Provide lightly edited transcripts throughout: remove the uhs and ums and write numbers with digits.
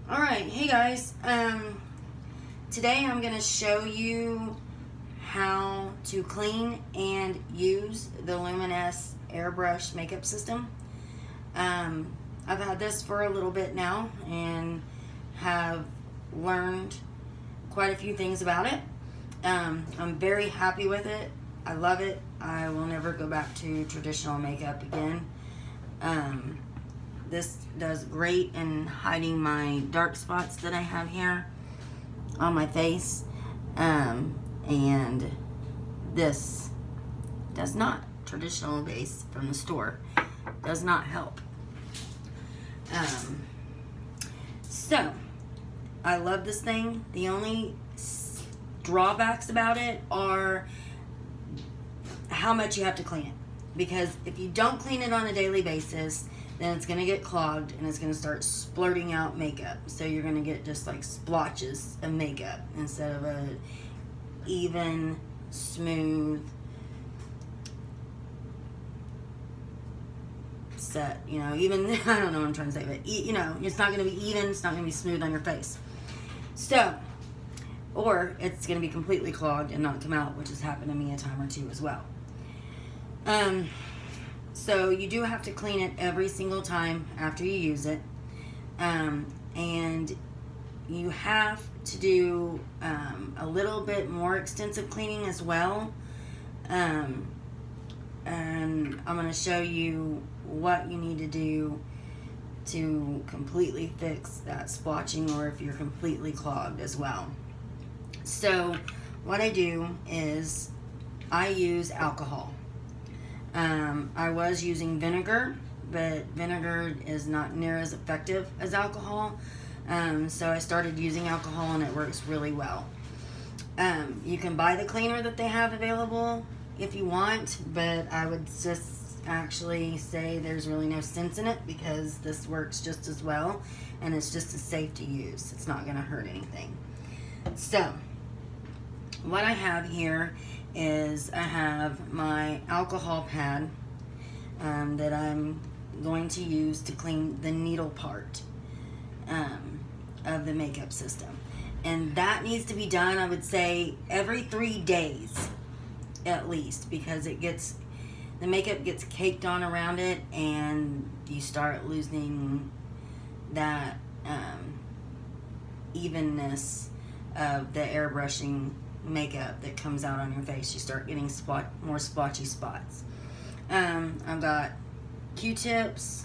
Alright, hey guys, today I'm going to show you how to clean and use the Luminess Airbrush makeup system. I've had this for a little bit now and have learned quite a few things about it. I'm very happy with it. I love it. I will never go back to traditional makeup again. This does great in hiding my dark spots that I have here on my face. And this does not. Traditional base from the store does not help. So, I love this thing. The only drawbacks about it are how much you have to clean it. Because if you don't clean it on a daily basis, then it's going to get clogged and it's going to start splurting out makeup. So you're going to get just like splotches of makeup instead of a even, smooth set. You know, even, I don't know what I'm trying to say, but you know, it's not going to be even, it's not going to be smooth on your face. So, or it's going to be completely clogged and not come out, which has happened to me a time or two as well. So you do have to clean it every single time after you use it. And you have to do a little bit more extensive cleaning as well. And I'm going to show you what you need to do to completely fix that splotching, or if you're completely clogged as well. So what I do is I use alcohol. I was using vinegar, but vinegar is not near as effective as alcohol. So I started using alcohol and it works really well. You can buy the cleaner that they have available if you want, but I would just actually say there's really no sense in it because this works just as well and it's just as safe to use. It's not going to hurt anything. So what I have here is I have my alcohol pad that I'm going to use to clean the needle part of the makeup system. And that needs to be done, I would say, every 3 days at least, because the makeup gets caked on around it and you start losing that evenness of the airbrushing makeup that comes out on your face. You start getting more splotchy spots. I've got Q-tips,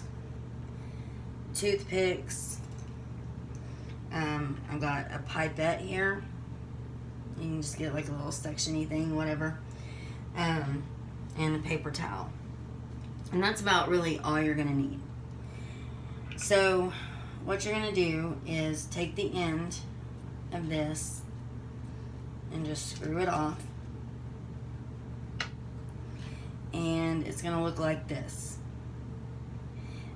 toothpicks, I've got a pipette here. You can just get like a little section-y thing, whatever, and a paper towel. And that's about really all you're gonna need. So what you're gonna do is take the end of this and just screw it off, and it's going to look like this.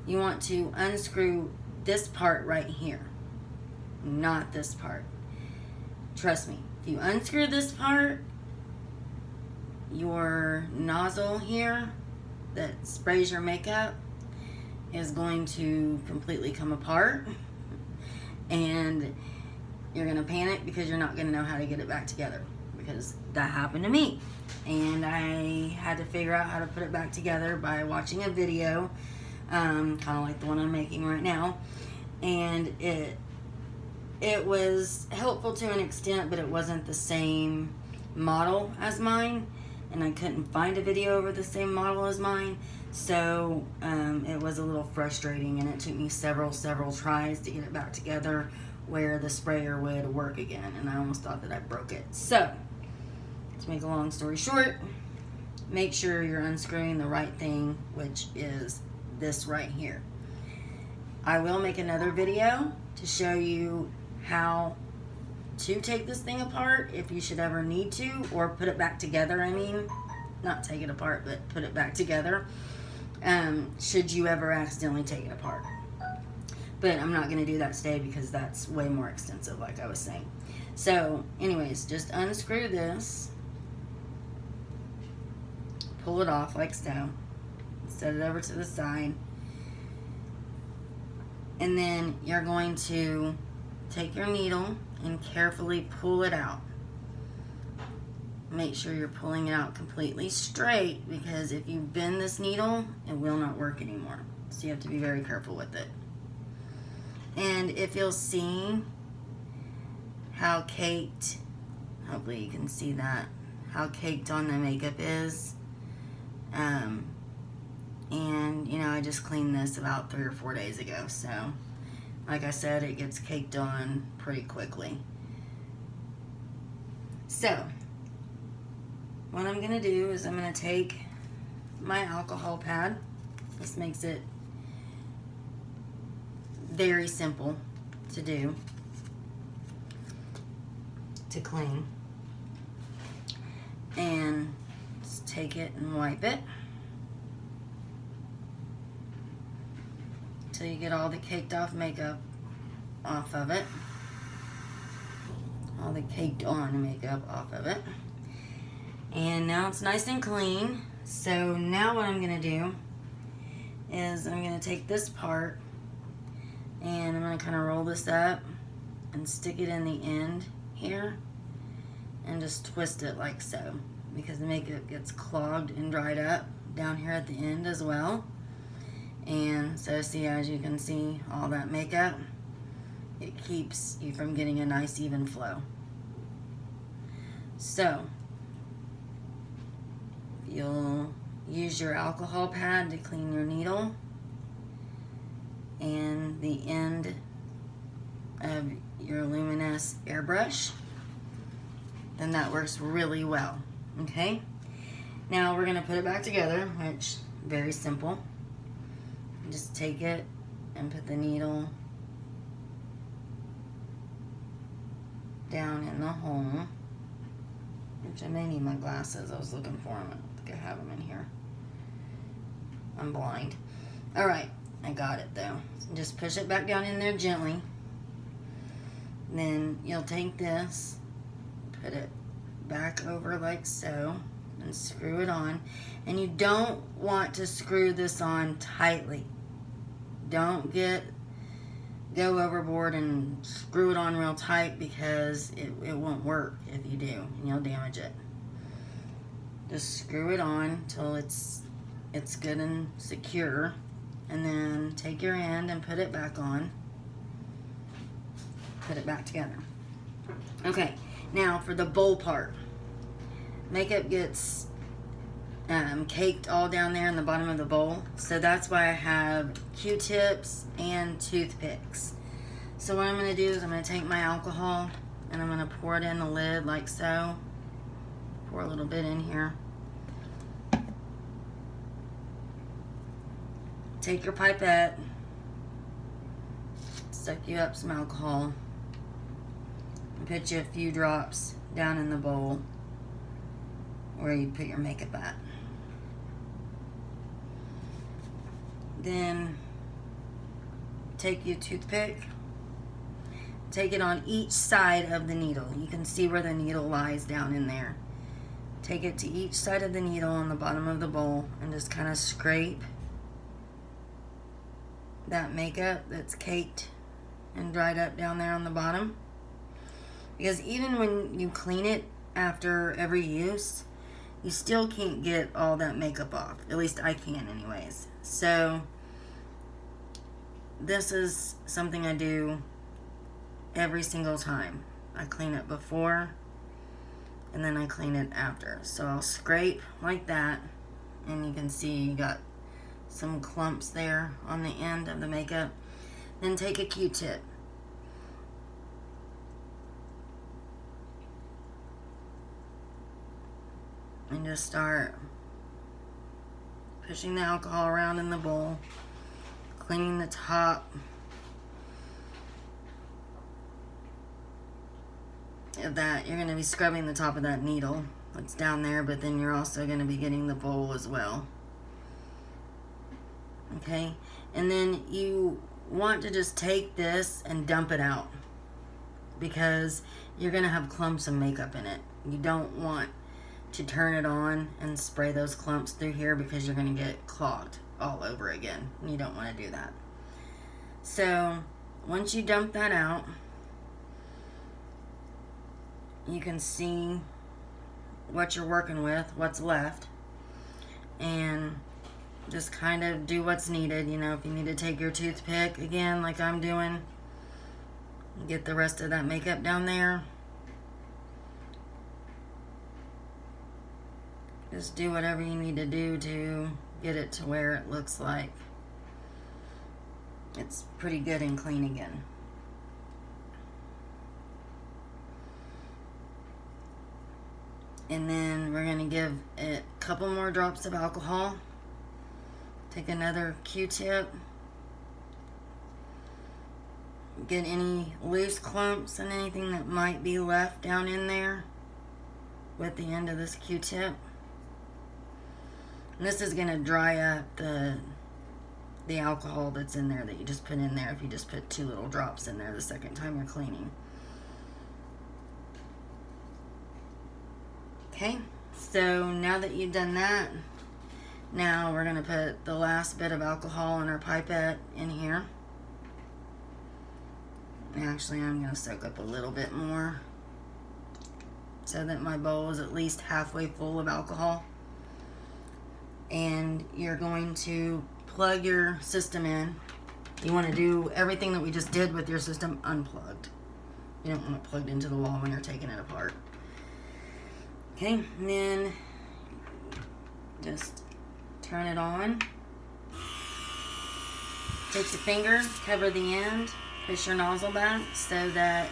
You want to unscrew this part right here, not this part. Trust me, if you unscrew this part, your nozzle here that sprays your makeup is going to completely come apart, and you're going to panic because you're not going to know how to get it back together, because that happened to me. And I had to figure out how to put it back together by watching a video, kind of like the one I'm making right now. And it was helpful to an extent, but it wasn't the same model as mine. And I couldn't find a video over the same model as mine. So it was a little frustrating, and it took me several tries to get it back together where the sprayer would work again, and I almost thought that I broke it. So, to make a long story short, make sure you're unscrewing the right thing, which is this right here. I will make another video to show you how to take this thing apart if you should ever need to, or put it back together. I mean, not take it apart, but put it back together, should you ever accidentally take it apart. But I'm not going to do that today because that's way more extensive, like I was saying. So, anyways, just unscrew this. Pull it off like so. Set it over to the side. And then you're going to take your needle and carefully pull it out. Make sure you're pulling it out completely straight, because if you bend this needle, it will not work anymore. So you have to be very careful with it. And if you'll see how caked, hopefully you can see that, how caked on the makeup is. And you know, I just cleaned this about 3 or 4 days ago, so like I said, it gets caked on pretty quickly. So what I'm gonna do is I'm gonna take my alcohol pad. This makes it very simple to do, to clean. And just take it and wipe it until you get all the caked off makeup off of it. All the caked on makeup off of it. And now it's nice and clean. So now what I'm gonna do is I'm gonna take this part and I'm gonna kind of roll this up and stick it in the end here and just twist it like so, because the makeup gets clogged and dried up down here at the end as well. And so see, as you can see, all that makeup, it keeps you from getting a nice even flow. So you'll use your alcohol pad to clean your needle and the end of your Luminess Airbrush, then that works really well. Okay, now we're gonna put it back together, which very simple. Just take it and put the needle down in the hole, which I may need my glasses. I was looking for them. I don't think I have them in here. I'm blind. All right, I got it though. So just push it back down in there gently. Then you'll take this, put it back over like so, and screw it on. And you don't want to screw this on tightly. Don't go overboard and screw it on real tight, because it won't work if you do, and you'll damage it. Just screw it on till it's good and secure, and then take your end and put it back on. Put it back together. Okay, now for the bowl part. Makeup gets caked all down there in the bottom of the bowl, so that's why I have Q-tips and toothpicks. So what I'm going to do is I'm going to take my alcohol and I'm going to pour it in the lid like so. Pour a little bit in here. Take your pipette, suck you up some alcohol, and put you a few drops down in the bowl where you put your makeup at. Then take your toothpick, take it on each side of the needle. You can see where the needle lies down in there. Take it to each side of the needle on the bottom of the bowl and just kind of scrape that makeup that's caked and dried up down there on the bottom. Because even when you clean it after every use, you still can't get all that makeup off. At least I can anyways. So this is something I do every single time. I clean it before and then I clean it after. So I'll scrape like that, and you can see you got some clumps there on the end of the makeup. Then take a Q-tip and just start pushing the alcohol around in the bowl, cleaning the top of that. You're going to be scrubbing the top of that needle that's down there, but then you're also going to be getting the bowl as well. Okay, and then you want to just take this and dump it out, because you're going to have clumps of makeup in it. You don't want to turn it on and spray those clumps through here, because you're going to get clogged all over again. You don't want to do that. So once you dump that out, you can see what you're working with, what's left, and just kind of do what's needed. You know, if you need to take your toothpick again, like I'm doing, get the rest of that makeup down there. Just do whatever you need to do to get it to where it looks like it's pretty good and clean again. And then we're going to give it a couple more drops of alcohol. Take another Q-tip. Get any loose clumps and anything that might be left down in there with the end of this Q-tip. And this is going to dry up the alcohol that's in there that you just put in there if you just put 2 little drops in there the second time you're cleaning. Okay, so now that you've done that, now we're going to put the last bit of alcohol in our pipette in here. Actually, I'm going to soak up a little bit more so that my bowl is at least halfway full of alcohol. And you're going to plug your system in. You want to do everything that we just did with your system unplugged. You don't want it plugged into the wall when you're taking it apart. Okay, and then just turn it on. Take your finger, cover the end, push your nozzle back so that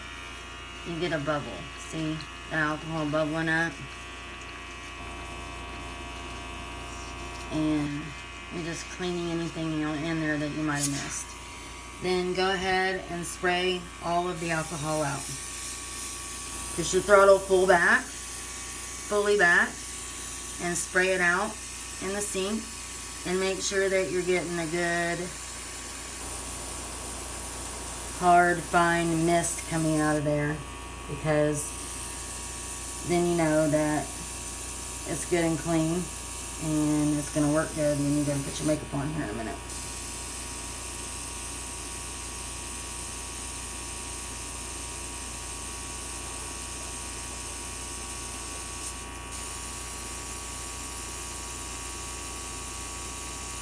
you get a bubble. See the alcohol bubbling up? And you're just cleaning anything in there that you might have missed. Then go ahead and spray all of the alcohol out. Push your throttle fully back, and spray it out in the sink, and make sure that you're getting a good hard fine mist coming out of there, because then you know that it's good and clean and it's going to work good when you go put your makeup on here in a minute.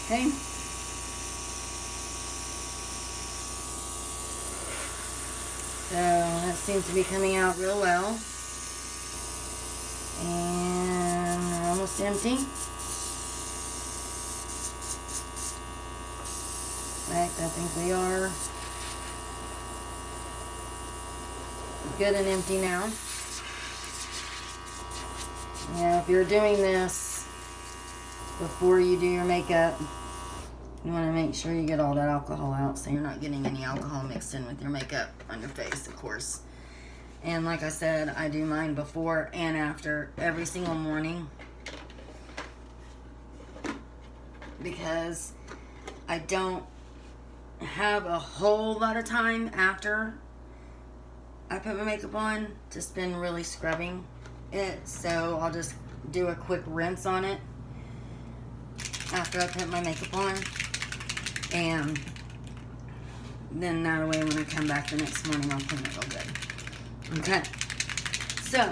Okay. So that seems to be coming out real well. And we're almost empty. In fact, I think we are good and empty now. Now, if you're doing this before you do your makeup, you want to make sure you get all that alcohol out so you're not getting any alcohol mixed in with your makeup on your face, of course. And like I said, I do mine before and after every single morning, because I don't have a whole lot of time after I put my makeup on to spend really scrubbing it. So I'll just do a quick rinse on it after I put my makeup on. And then that way when I come back the next morning, I'll clean it real good. Okay. So,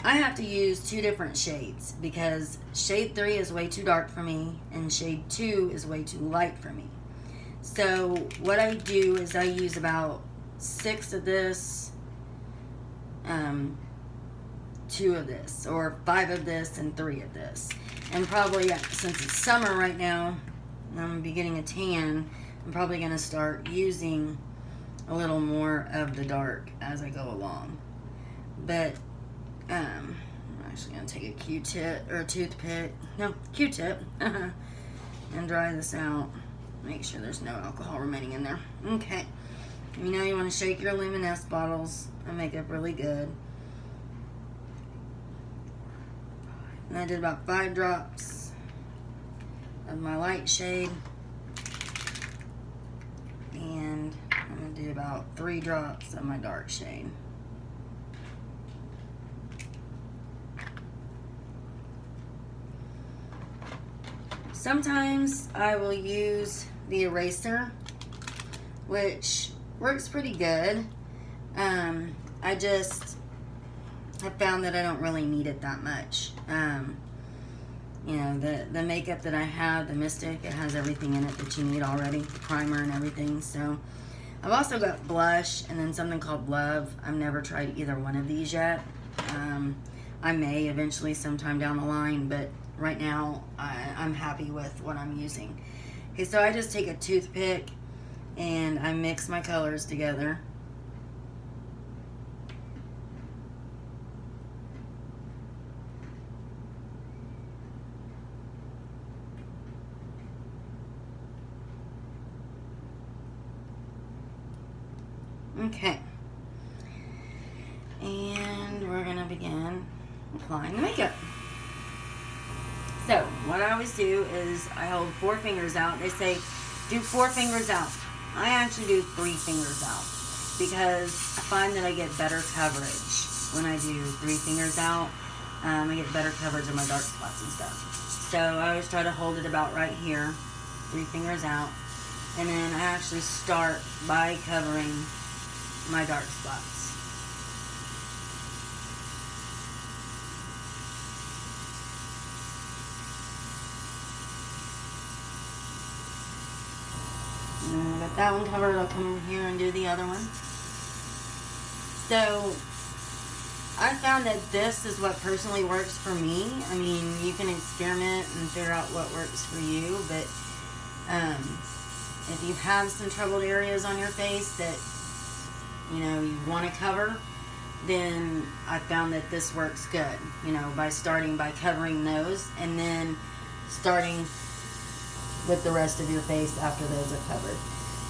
I have to use 2 different shades because shade 3 is way too dark for me and shade 2 is way too light for me. So, what I do is I use about 6 of this, 2 of this, or 5 of this and 3 of this. And probably, since it's summer right now, I'm going to be getting a tan, I'm probably going to start using a little more of the dark as I go along. But, I'm actually going to take a Q-tip, or a toothpick, no, Q-tip, and dry this out. Make sure there's no alcohol remaining in there. Okay. You know you want to shake your Luminess bottles and make it really good. And I did about 5 drops of my light shade, and I'm going to do about 3 drops of my dark shade. Sometimes I will use the eraser, which works pretty good. I just I found that I don't really need it that much. You know, the makeup that I have, the Mystic, it has everything in it that you need already, the primer and everything. So I've also got blush and then something called Love. I've never tried either one of these yet. I may eventually sometime down the line, but right now I'm happy with what I'm using. Okay, so I just take a toothpick and I mix my colors together. Okay, and we're gonna begin applying the makeup. So what I always do is I hold 4 fingers out. They say do 4 fingers out. I actually do 3 fingers out because I find that I get better coverage when I do 3 fingers out. I get better coverage of my dark spots and stuff. So I always try to hold it about right here, 3 fingers out, and then I actually start by covering my dark spots. Got that one covered. I'll come over here and do the other one. So I found that this is what personally works for me. I mean, you can experiment and figure out what works for you, but if you have some troubled areas on your face that you want to cover, then I found that this works good, by starting by covering those and then starting with the rest of your face after those are covered.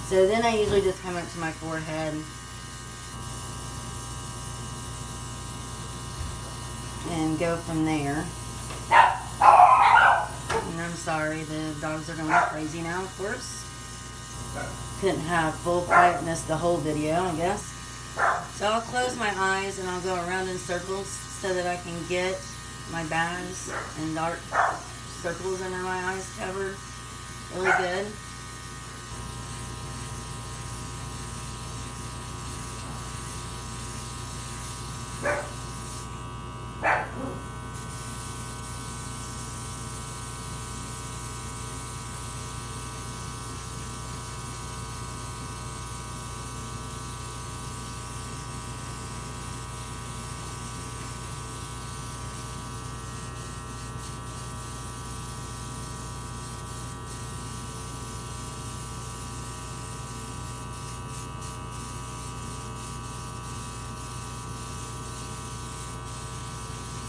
So then I usually just come up to my forehead and go from there. And I'm sorry, the dogs are going crazy now, of course. Couldn't have full quietness the whole video, I guess. So I'll close my eyes and I'll go around in circles so that I can get my bags and dark circles under my eyes covered really good.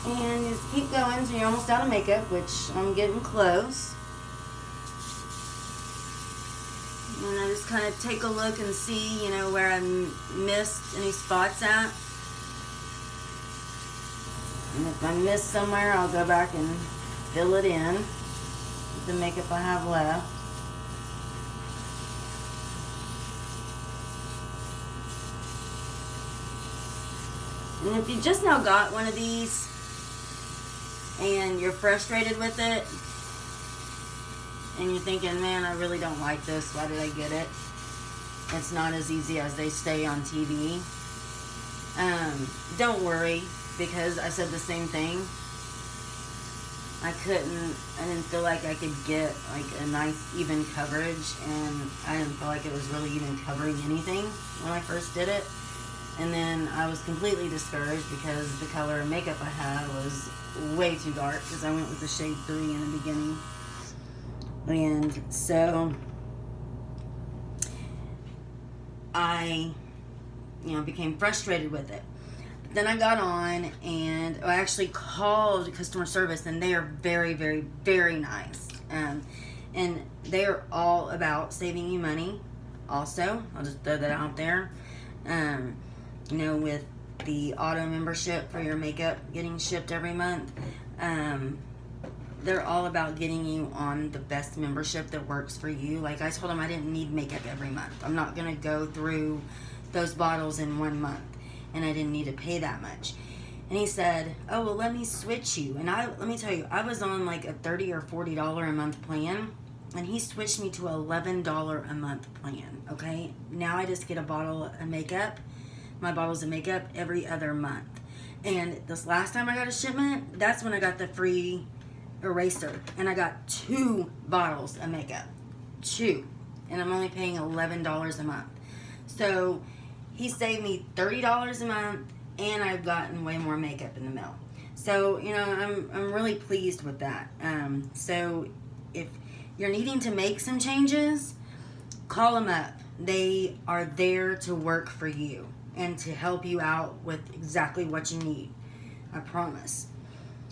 And just keep going until you're almost out of makeup, which I'm getting close. And I just kind of take a look and see, where I missed any spots at. And if I miss somewhere, I'll go back and fill it in with the makeup I have left. And if you just now got one of these and you're frustrated with it and you're thinking, man, I really don't like this, why did I get it? It's not as easy as they say on TV. Don't worry, because I said the same thing. I didn't feel like I could get like a nice even coverage, and I didn't feel like it was really even covering anything when I first did it. And then I was completely discouraged because the color of makeup I had was way too dark because I went with the shade 3 in the beginning. And so I, became frustrated with it. But then I got on and I actually called customer service, and they are very, very, very nice. And they are all about saving you money also. I'll just throw that out there. With the auto membership for your makeup getting shipped every month, they're all about getting you on the best membership that works for you. Like I told them I didn't need makeup every month. I'm not going to go through those bottles in 1 month, and I didn't need to pay that much. And he said, oh, well, let me switch you. And let me tell you, I was on like a $30 or $40 a month plan, and he switched me to an $11 a month plan, okay? Now I just get a bottle of makeup, my bottles of makeup every other month. And this last time I got a shipment, that's when I got the free eraser. And I got 2 bottles of makeup. 2. And I'm only paying $11 a month. So he saved me $30 a month, and I've gotten way more makeup in the mail. So, you know, I'm really pleased with that. So if you're needing to make some changes, call them up. They are there to work for you and to help you out with exactly what you need. I promise.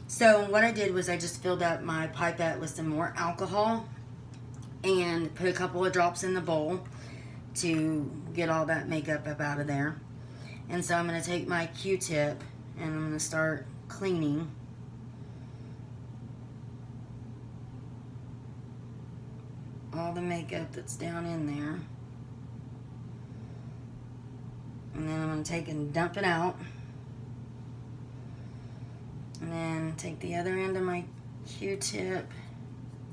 So what I did was I just filled up my pipette with some more alcohol and put a couple of drops in the bowl to get all that makeup up out of there. And so I'm going to take my Q-tip and I'm going to start cleaning. All the makeup that's down in there. And then I'm going to take and dump it out. And then take the other end of my Q-tip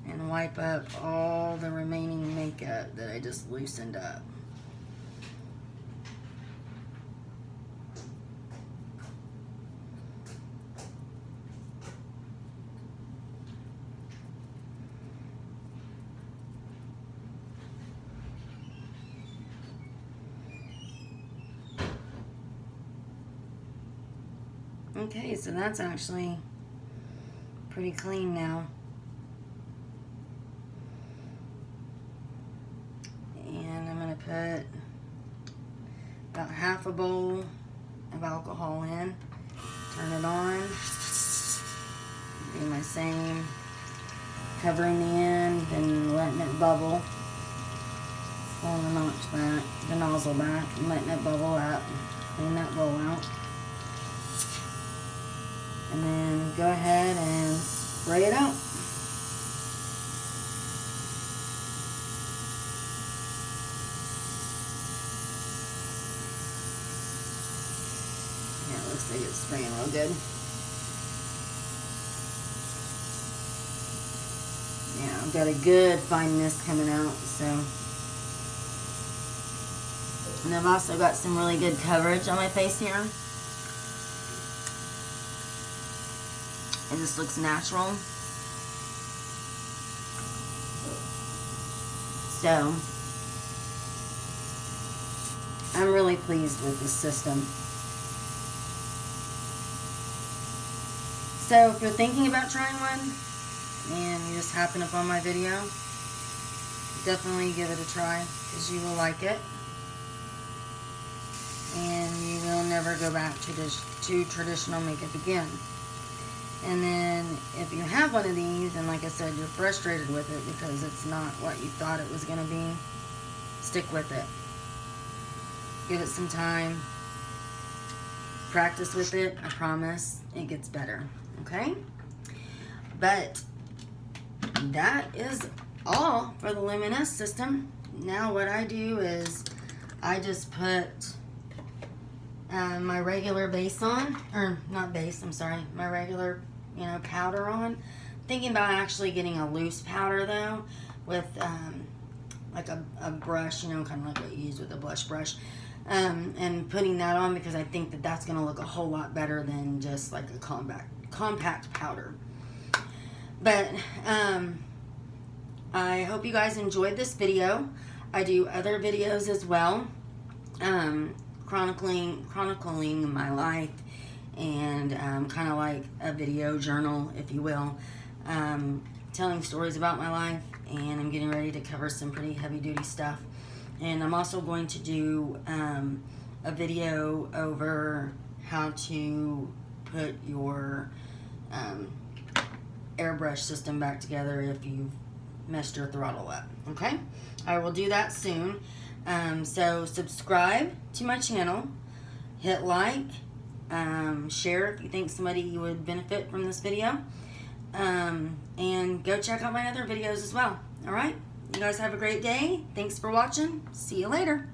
and wipe up all the remaining makeup that I just loosened up. Okay, so that's actually pretty clean now. And I'm going to put about half a bowl of alcohol in. Turn it on. Do my same. Covering the end and letting it bubble. Pulling the nozzle back and letting it bubble up. Clean that bowl out. And then go ahead and spray it out. Yeah, it looks like it's spraying real good. Yeah, I've got a good fine mist coming out, so. And I've also got some really good coverage on my face here. It just looks natural. So, I'm really pleased with this system. So, if you're thinking about trying one, and you just happen upon my video, definitely give it a try, because you will like it. And you will never go back to traditional makeup again. And then if you have one of these, and like I said, you're frustrated with it because it's not what you thought it was going to be, stick with it. Give it some time. Practice with it. I promise it gets better. Okay? But that is all for the Luminess system. Now what I do is I just put my regular base on, or not base, I'm sorry, my regular, you know, powder on. Thinking about actually getting a loose powder though, with like a brush, you know, kind of like what you use with a blush brush, and putting that on because I think that that's going to look a whole lot better than just like a compact powder. But I hope you guys enjoyed this video. I do other videos as well, chronicling my life, and kind of like a video journal, if you will, telling stories about my life. And I'm getting ready to cover some pretty heavy duty stuff. And I'm also going to do a video over how to put your airbrush system back together if you've messed your throttle up. Okay, I will do that soon. So subscribe to my channel, hit like, share if you think somebody would benefit from this video, and go check out my other videos as well. All right, you guys have a great day. Thanks for watching. See you later.